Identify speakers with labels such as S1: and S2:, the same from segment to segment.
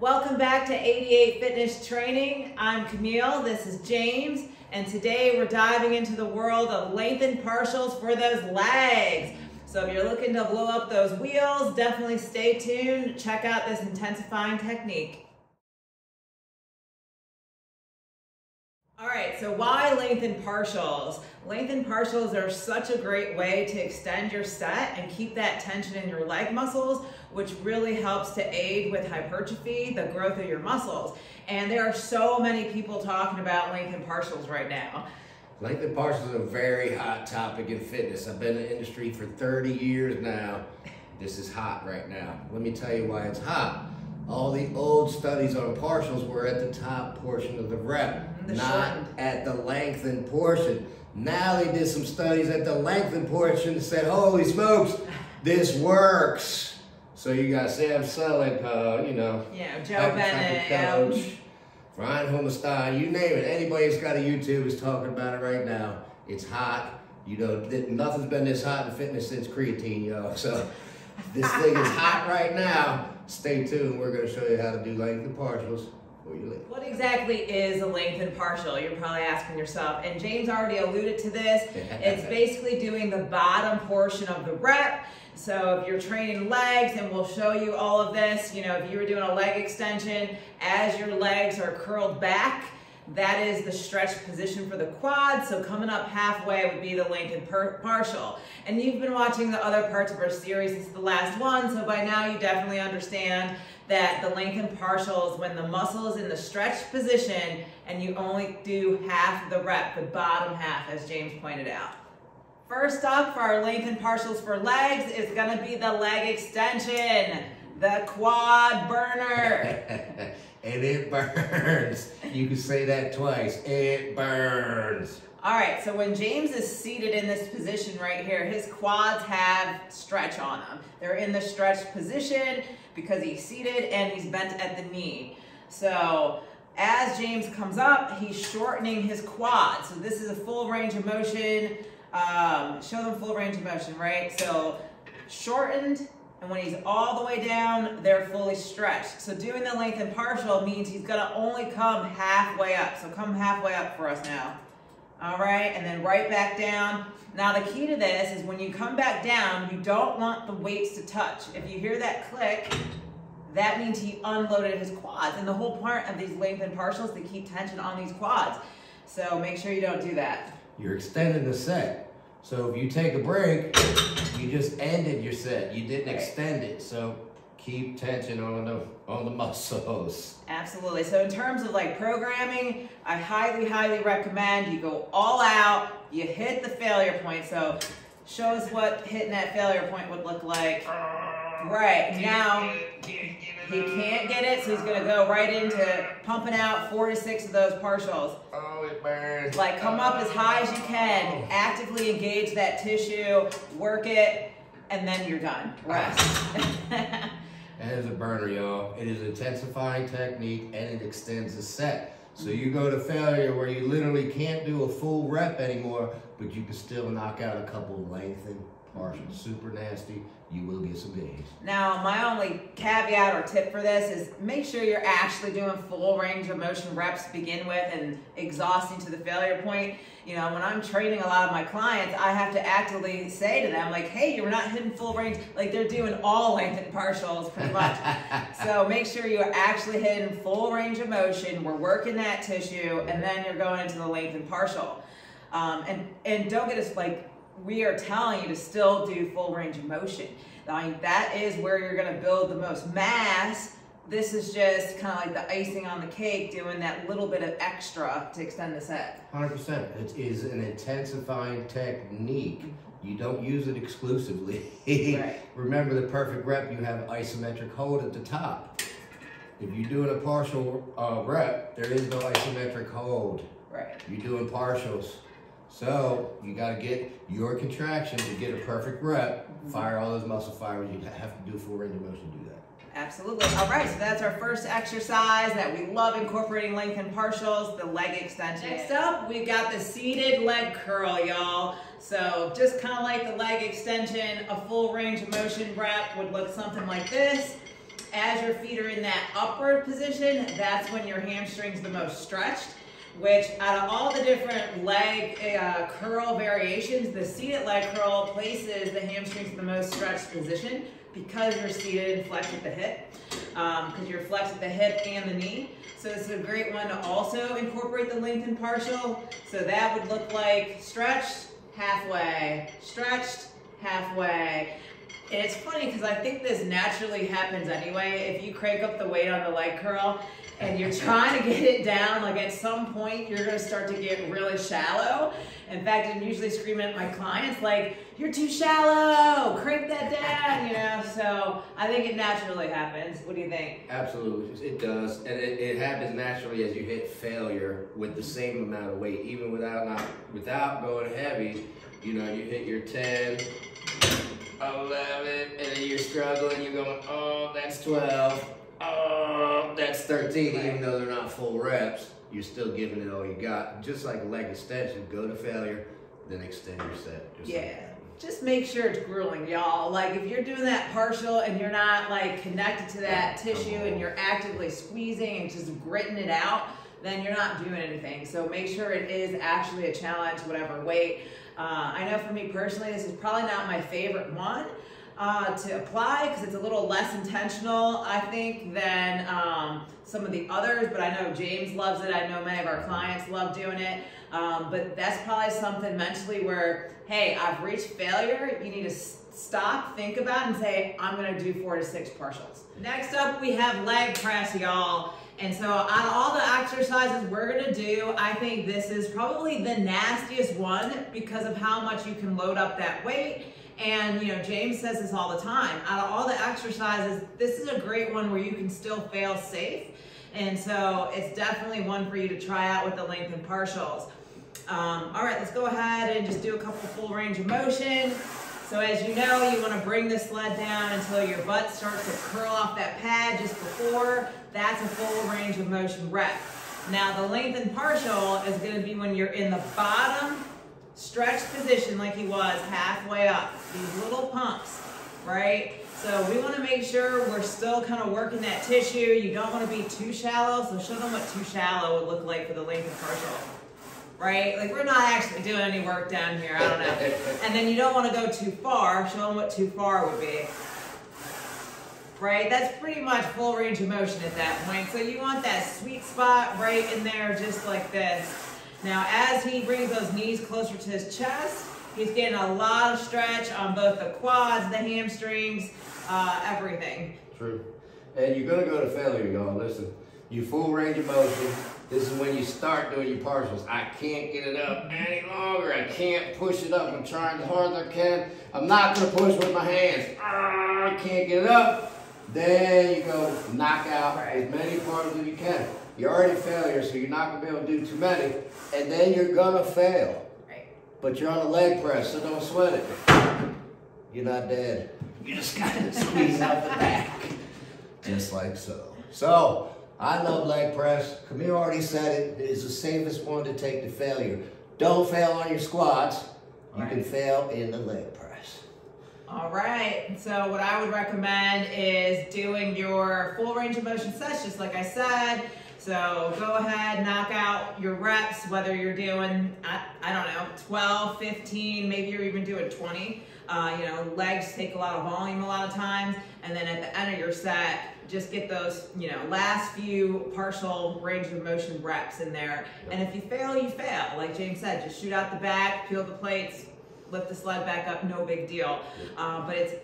S1: Welcome back to 88 Fitness Training. I'm Camille, this is James, and today we're diving into the world of lengthened partials for those legs. So if you're looking to blow up those wheels, definitely stay tuned. Check out this intensifying technique. All right, so why lengthened partials? Lengthened partials are such a great way to extend your set and keep that tension in your leg muscles, which really helps to aid with hypertrophy, the growth of your muscles. And there are so many people talking about lengthened partials right now.
S2: Lengthened partials is a very hot topic in fitness. I've been in the industry for 30 years now. This is hot right now. Let me tell you why it's hot. All the old studies on partials were at the top portion of the rep, not at the lengthened portion. Now they did some studies at the lengthened portion and said, holy smokes, this works. So you got Sam Sulek,
S1: Joe Bennett,
S2: Coach, Brian Homestein, you name it. Anybody who's got a YouTube is talking about it right now. It's hot. You know, nothing's been this hot in fitness since creatine, y'all. So this thing is hot right now. Stay tuned. We're going to show you how to do lengthened partials for your legs.
S1: What exactly is a lengthened partial? You're probably asking yourself. And James already alluded to this. It's basically doing the bottom portion of the rep. So if you're training legs, and we'll show you all of this, you know, if you were doing a leg extension, as your legs are curled back, that is the stretch position for the quad. So coming up halfway would be the lengthened partial. And you've been watching the other parts of our series. This is the last one. So by now you definitely understand that the lengthened partial is when the muscle is in the stretch position and you only do half the rep, the bottom half, as James pointed out. First up for our lengthened partials for legs is going to be the leg extension, the quad burner.
S2: And it burns. You can say that twice. It burns.
S1: All right, so when James is seated in this position right here, his quads have stretch on them. They're in the stretch position because he's seated and he's bent at the knee. So as James comes up, he's shortening his quad. So this is a full range of motion. Show them full range of motion, right? So shortened. And when he's all the way down, they're fully stretched. So doing the lengthened partial means he's gonna only come halfway up. So come halfway up for us now. All right, and then right back down. Now the key to this is when you come back down, you don't want the weights to touch. If you hear that click, that means he unloaded his quads. And the whole point of these lengthened partials, to keep tension on these quads. So make sure you don't do that.
S2: You're extending the set. So if you take a break, you just ended your set. You didn't extend it. So keep tension on the muscles.
S1: Absolutely. So in terms of like programming, I highly, highly recommend you go all out, you hit the failure point. So show us what hitting that failure point would look like. Right, now he can't get it, so he's gonna go right into pumping out 4 to 6 of those partials.
S2: Oh, it burns.
S1: Like come up as high as you can, actively engage that tissue, work it, and then you're done. Rest.
S2: That is a burner, y'all. It is an intensifying technique and it extends the set. So you go to failure where you literally can't do a full rep anymore, but you can still knock out a couple lengthened partials. Super nasty. You will get some gains. Now,
S1: my only caveat or tip for this is make sure you're actually doing full range of motion reps to begin with and exhausting to the failure point. You know, when I'm training a lot of my clients, I have to actively say to them, like, hey, you're not hitting full range. Like, they're doing all lengthened partials pretty much. So make sure you're actually hitting full range of motion. We're working that tissue, and then you're going into the lengthened partial. And don't get us, like, we are telling you to still do full range of motion. Now, that is where you're going to build the most mass. This is just kind of like the icing on the cake, doing that little bit of extra to extend the set.
S2: 100%. It is an intensifying technique. You don't use it exclusively.
S1: Right.
S2: Remember the perfect rep, you have isometric hold at the top. If you're doing a partial rep, there is no isometric hold.
S1: Right.
S2: You're doing partials. So you got to get your contraction to get a perfect rep, fire all those muscle fibers. You have to do full range of motion to do that.
S1: Absolutely. All right, so that's our first exercise that we love incorporating lengthened partials, the leg extension. Next up, we've got the seated leg curl, y'all. So just kind of like the leg extension, a full range of motion rep would look something like this. as your feet are in that upward position, that's when your hamstring's the most stretched, which out of all the different leg curl variations, the seated leg curl places the hamstrings in the most stretched position because you're seated and flexed at the hip, because you're flexed at the hip and the knee. So it's a great one to also incorporate the lengthened partial. So that would look like stretched, halfway, stretched, halfway. And it's funny because I think this naturally happens anyway. If you crank up the weight on the leg curl and you're trying to get it down, like at some point you're going to start to get really shallow. In fact, I'm usually screaming at my clients like, you're too shallow, crank that down, you know. So I think it naturally happens. What do you think?
S2: Absolutely, it does. And it happens naturally as you hit failure with the same amount of weight, even without going heavy. You know, you hit your 10, 11, and then you're struggling, you're going, oh, that's 12, oh, that's 13, even though they're not full reps, you're still giving it all you got. Just like a leg extension, go to failure, then extend your set.
S1: Just make sure it's grueling, y'all. Like if you're doing that partial and you're not like connected to that tissue and you're actively squeezing and just gritting it out, then you're not doing anything. So make sure it is actually a challenge, whatever weight. I know for me personally, this is probably not my favorite one to apply because it's a little less intentional, I think, than some of the others, but I know James loves it. I know many of our clients love doing it, but that's probably something mentally where, hey, I've reached failure. You need to stop, think about it, and say, I'm gonna do 4 to 6 partials. Next up, we have leg press, y'all. And so out of all the exercises we're gonna do, I think this is probably the nastiest one because of how much you can load up that weight. And you know, James says this all the time. Out of all the exercises, this is a great one where you can still fail safe. And so it's definitely one for you to try out with the lengthened partials. All right, let's go ahead and just do a couple full range of motion. So as you know, you want to bring the sled down until your butt starts to curl off that pad just before. That's a full range of motion rep. Now the lengthened partial is going to be when you're in the bottom stretched position like he was halfway up. These little pumps, right? So we want to make sure we're still kind of working that tissue. You don't want to be too shallow. So show them what too shallow would look like for the lengthened partial. Right? Like we're not actually doing any work down here, I don't know. And then you don't want to go too far. Show them what too far would be. Right? That's pretty much full range of motion at that point. So you want that sweet spot right in there just like this. Now as he brings those knees closer to his chest, he's getting a lot of stretch on both the quads, the hamstrings, everything.
S2: True. And you're going to go to failure, y'all. Listen, you full range of motion. This is when you start doing your partials. I can't get it up any longer. I can't push it up. I'm trying as hard as I can. I'm not going to push with my hands. I can't get it up. Then you go knock out as many partials as you can. You're already failure, so you're not going to be able to do too many. And then you're going to fail. Right. But you're on a leg press, so don't sweat it. You're not dead. You just got to squeeze out the back. Just like so. So, I love leg press. Camille already said it. It is the safest one to take to failure. Don't fail on your squats. You can fail in the leg press.
S1: All right. So what I would recommend is doing your full range of motion sets, just like I said. So go ahead, knock out your reps, whether you're doing, I don't know, 12, 15, maybe you're even doing 20. You know, legs take a lot of volume a lot of times. And then at the end of your set, just get those, you know, last few partial range of motion reps in there. And if you fail, you fail. Like James said, just shoot out the back, peel the plates, lift the sled back up, no big deal. But it's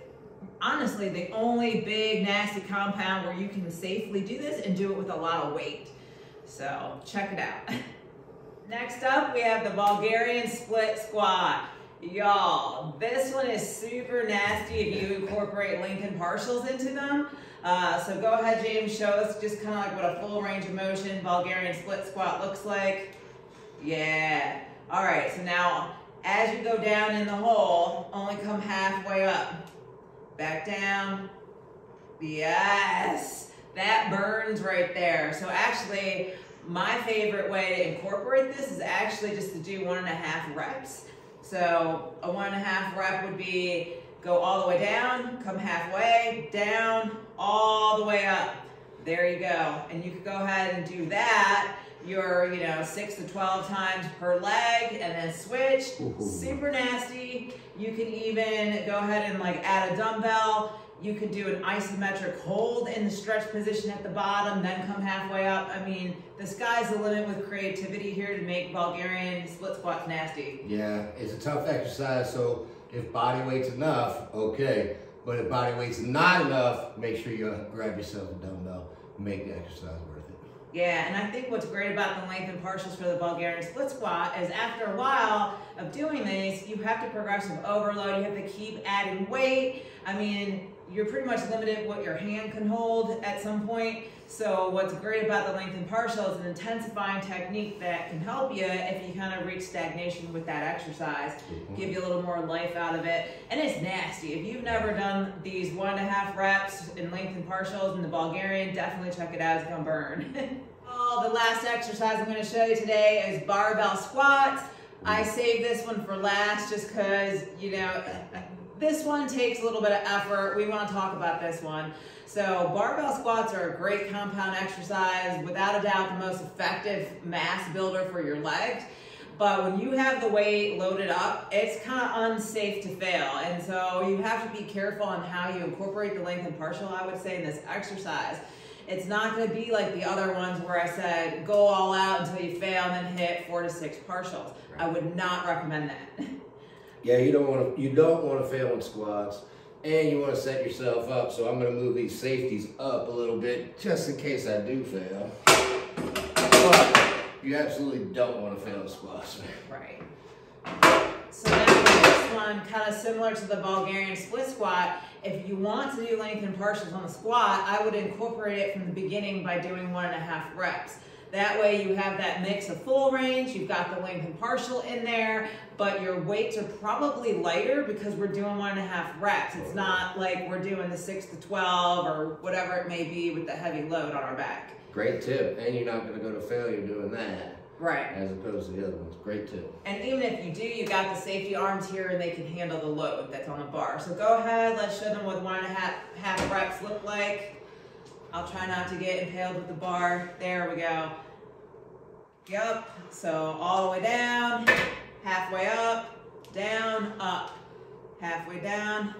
S1: honestly the only big nasty compound where you can safely do this and do it with a lot of weight. So check it out. Next up, we have the Bulgarian split squat. Y'all, this one is super nasty if you incorporate lengthened partials into them. So go ahead, James, show us just kind of like what a full range of motion Bulgarian split squat looks like. Yeah. All right, so now as you go down in the hole, only come halfway up. Back down. Yes. That burns right there. So actually, my favorite way to incorporate this is actually just to do 1.5 reps. So a 1.5 rep would be go all the way down, come halfway, down, all the way up. There you go. And you could go ahead and do that your 6 to 12 times per leg and then switch.
S2: Ooh.
S1: Super nasty. You can even go ahead and like add a dumbbell. You could do an isometric hold in the stretch position at the bottom, then come halfway up. I mean, the sky's the limit with creativity here to make Bulgarian split squats nasty.
S2: Yeah, it's a tough exercise, so if body weight's enough, okay. But if body weight's not enough, make sure you grab yourself a dumbbell and make the exercise worth it.
S1: Yeah, and I think what's great about the lengthened partials for the Bulgarian split squat is after a while of doing this, you have to progressive overload. You have to keep adding weight. I mean, you're pretty much limited what your hand can hold at some point. So what's great about the lengthened partial is an intensifying technique that can help you if you kind of reach stagnation with that exercise, give you a little more life out of it. And it's nasty. If you've never done these 1.5 reps in lengthened partials in the Bulgarian, definitely check it out. It's gonna burn. The last exercise I'm gonna show you today is barbell squats. I saved this one for last just because, this one takes a little bit of effort. We want to talk about this one. So barbell squats are a great compound exercise, without a doubt the most effective mass builder for your legs. But when you have the weight loaded up, it's kind of unsafe to fail. And so you have to be careful on how you incorporate the lengthened partial, I would say, in this exercise. It's not going to be like the other ones where I said, go all out until you fail and then hit 4 to 6 partials. I would not recommend that.
S2: Yeah, you don't want to fail in squats, and you want to set yourself up. So I'm going to move these safeties up a little bit just in case I do fail. But you absolutely don't want to fail in squats.
S1: Right. So now for this one, kind of similar to the Bulgarian split squat, if you want to do lengthened partials on the squat, I would incorporate it from the beginning by doing 1.5 reps. That way you have that mix of full range, you've got the lengthened partial in there, but your weights are probably lighter because we're doing 1.5 reps. It's not like we're doing the 6 to 12 or whatever it may be with the heavy load on our back.
S2: Great tip, and you're not going to go to failure doing that.
S1: Right.
S2: As opposed to the other ones. Great tip.
S1: And even if you do, you got the safety arms here and they can handle the load that's on the bar. So go ahead, let's show them what 1.5 reps look like. I'll try not to get impaled with the bar. There we go. Yep. So all the way down, halfway up, down, up, halfway down.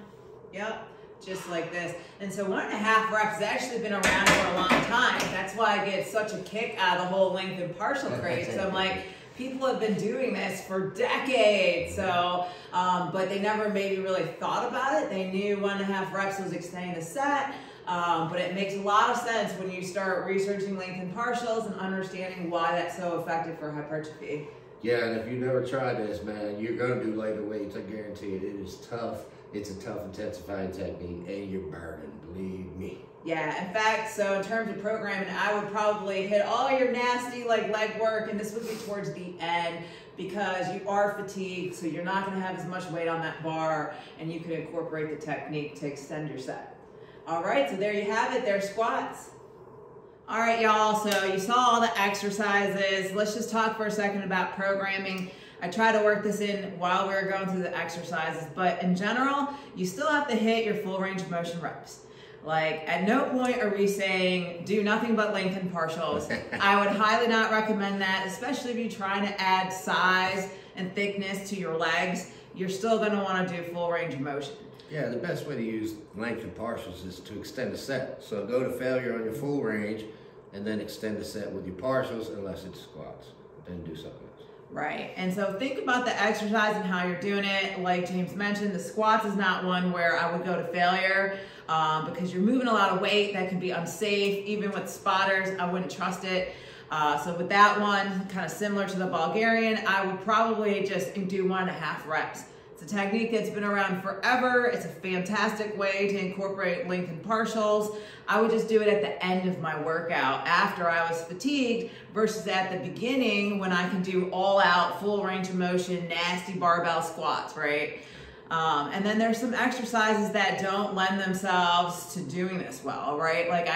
S1: Yep. Just like this. And so 1.5 reps has actually been around for a long time. That's why I get such a kick out of the whole lengthened partial craze. So I'm like, people have been doing this for decades. So, but they never maybe really thought about it. They knew 1.5 reps was extending the set. But it makes a lot of sense when you start researching lengthened partials and understanding why that's so effective for hypertrophy.
S2: Yeah, and if you never tried this, man, you're going to do lighter weights, I guarantee it. It is tough. It's a tough intensifying technique, and you're burning, believe me.
S1: Yeah, in fact, so in terms of programming, I would probably hit all your nasty leg work, and this would be towards the end because you are fatigued, so you're not going to have as much weight on that bar, and you can incorporate the technique to extend your set. All right, so there you have it. There's squats. All right, y'all, so you saw all the exercises. Let's just talk for a second about programming. I try to work this in while we were going through the exercises, but in general, you still have to hit your full range of motion reps. Like, at no point are we saying do nothing but lengthened partials. I would highly not recommend that, especially if you're trying to add size and thickness to your legs. You're still going to want to do full range of motion.
S2: Yeah, the best way to use lengthened partials is to extend the set. So go to failure on your full range and then extend the set with your partials unless it's squats. Then do something else.
S1: Right, and so think about the exercise and how you're doing it. Like James mentioned, the squats is not one where I would go to failure because you're moving a lot of weight that can be unsafe. Even with spotters, I wouldn't trust it. So with that one, kind of similar to the Bulgarian, I would probably just do 1.5 reps. It's a technique that's been around forever. It's a fantastic way to incorporate lengthened partials. I would just do it at the end of my workout after I was fatigued versus at the beginning when I can do all out, full range of motion, nasty barbell squats, right? And then there's some exercises that don't lend themselves to doing this well, right? Like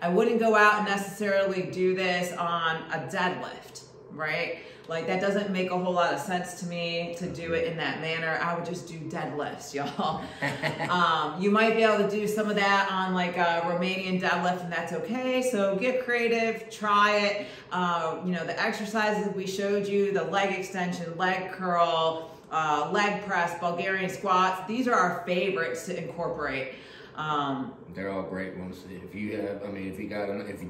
S1: I wouldn't go out and necessarily do this on a deadlift. right? Like that doesn't make a whole lot of sense to me to do it in that manner. I would just do deadlifts, y'all. You might be able to do some of that on like a Romanian deadlift, and that's okay. So get creative, try it. You know, the exercises we showed you, the leg extension, leg curl, leg press, Bulgarian squats, these are our favorites to incorporate.
S2: They're all great ones. If you have, I mean, if you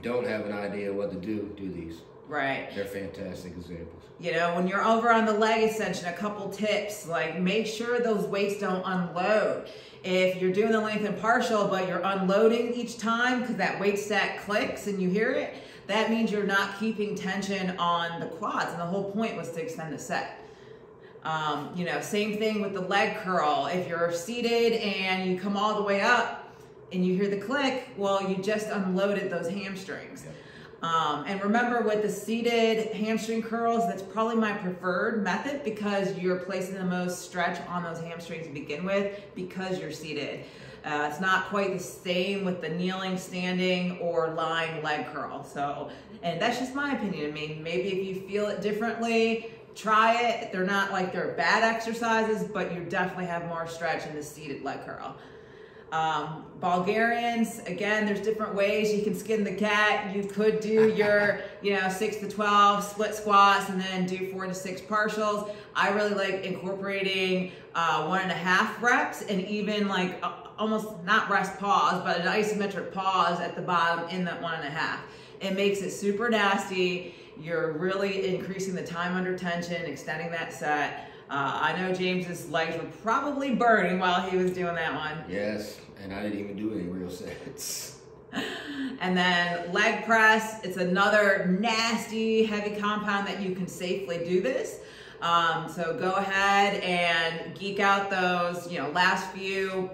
S2: don't have an idea what to do these.
S1: Right.
S2: They're fantastic examples.
S1: You know, when you're over on the leg extension, a couple tips, like make sure those weights don't unload. If you're doing the lengthened partial, but you're unloading each time because that weight stack clicks and you hear it, that means you're not keeping tension on the quads. And the whole point was to extend the set. You know, same thing with the leg curl. If you're seated and you come all the way up and you hear the click, well, you just unloaded those hamstrings.
S2: Yep.
S1: And remember with the seated hamstring curls, that's probably my preferred method because you're placing the most stretch on those hamstrings to begin with because you're seated. It's not quite the same with the kneeling, standing, or lying leg curl. So, and that's just my opinion. I mean, maybe if you feel it differently, try it. They're not like they're bad exercises, but you definitely have more stretch in the seated leg curl. Bulgarians, again, there's different ways you can skin the cat. You could do your, you know, 6 to 12 split squats and then do 4 to 6 partials. I really like incorporating 1.5 reps and even like almost not rest pause, but an isometric pause at the bottom in that 1.5. It makes it super nasty. You're really increasing the time under tension, extending that set. I know James's legs were probably burning while he was doing that one.
S2: Yes, and I didn't even do any real sets.
S1: And then leg press, it's another nasty, heavy compound that you can safely do this. So go ahead and geek out those, you know, last few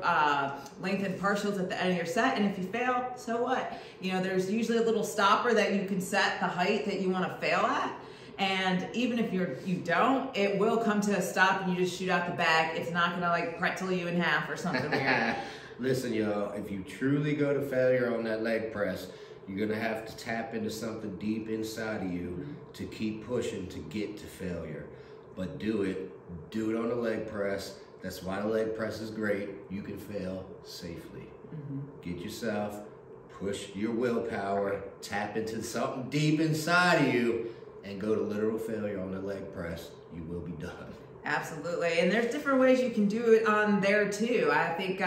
S1: lengthened partials at the end of your set. And if you fail, so what? You know, there's usually a little stopper that you can set the height that you want to fail at. And even if you don't, it will come to a stop and you just shoot out the back. It's not gonna like pretzel you in half or something weird.
S2: Listen, y'all, if you truly go to failure on that leg press, you're gonna have to tap into something deep inside of you to keep pushing to get to failure. But do it on the leg press. That's why the leg press is great. You can fail safely. Get yourself, push your willpower, tap into something deep inside of you, and go to literal failure on the leg press. You will be done.
S1: Absolutely, and there's different ways you can do it on there too. I think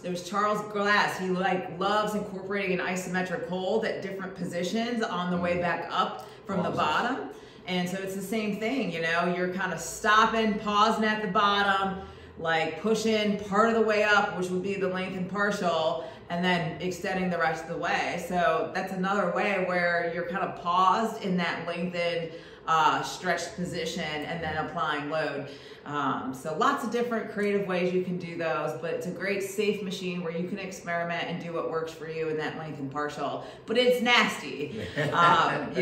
S1: there's Charles Glass. He loves incorporating an isometric hold at different positions on the way back up from the bottom. And so it's the same thing, you know, you're kind of stopping, pausing at the bottom, like pushing part of the way up, which would be the lengthened partial, and then extending the rest of the way. So that's another way where you're kind of paused in that lengthened, stretched position and then applying load. So lots of different creative ways you can do those, but it's a great safe machine where you can experiment and do what works for you in that lengthened partial. But it's nasty, you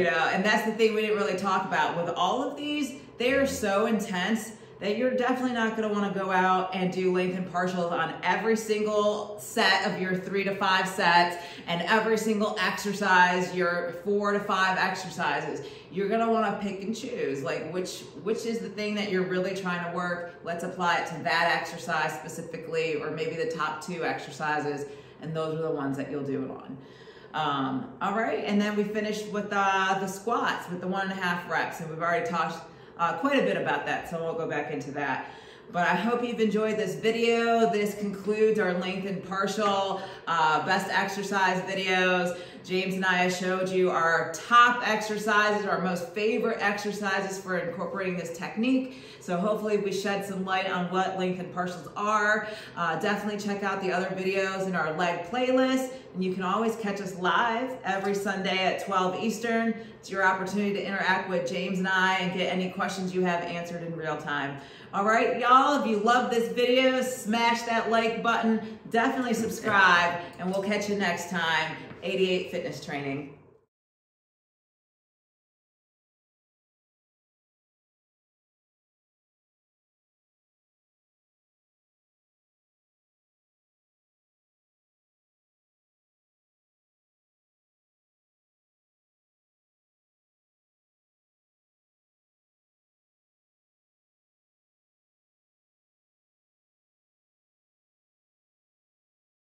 S1: know, and that's the thing we didn't really talk about. With all of these, they are so intense that you're definitely not going to want to go out and do lengthened partials on every single set of your 3 to 5 sets and every single exercise, your 4 to 5 exercises. You're going to want to pick and choose, like which is the thing that you're really trying to work. Let's apply it to that exercise specifically, or maybe the top 2 exercises, and those are the ones that you'll do it on. All right, and then we finished with the squats with the 1.5 reps, and we've already talked quite a bit about that, so we'll go back into that. But I hope you've enjoyed this video. This concludes our lengthened partial best exercise videos. James and I showed you our top exercises, our most favorite exercises for incorporating this technique. So hopefully we shed some light on what lengthened partials are. Definitely check out the other videos in our leg playlist. And you can always catch us live every Sunday at 12 Eastern. It's your opportunity to interact with James and I and get any questions you have answered in real time. All right, y'all, if you love this video, smash that like button. Definitely subscribe, and we'll catch you next time. 88 Fitness Training.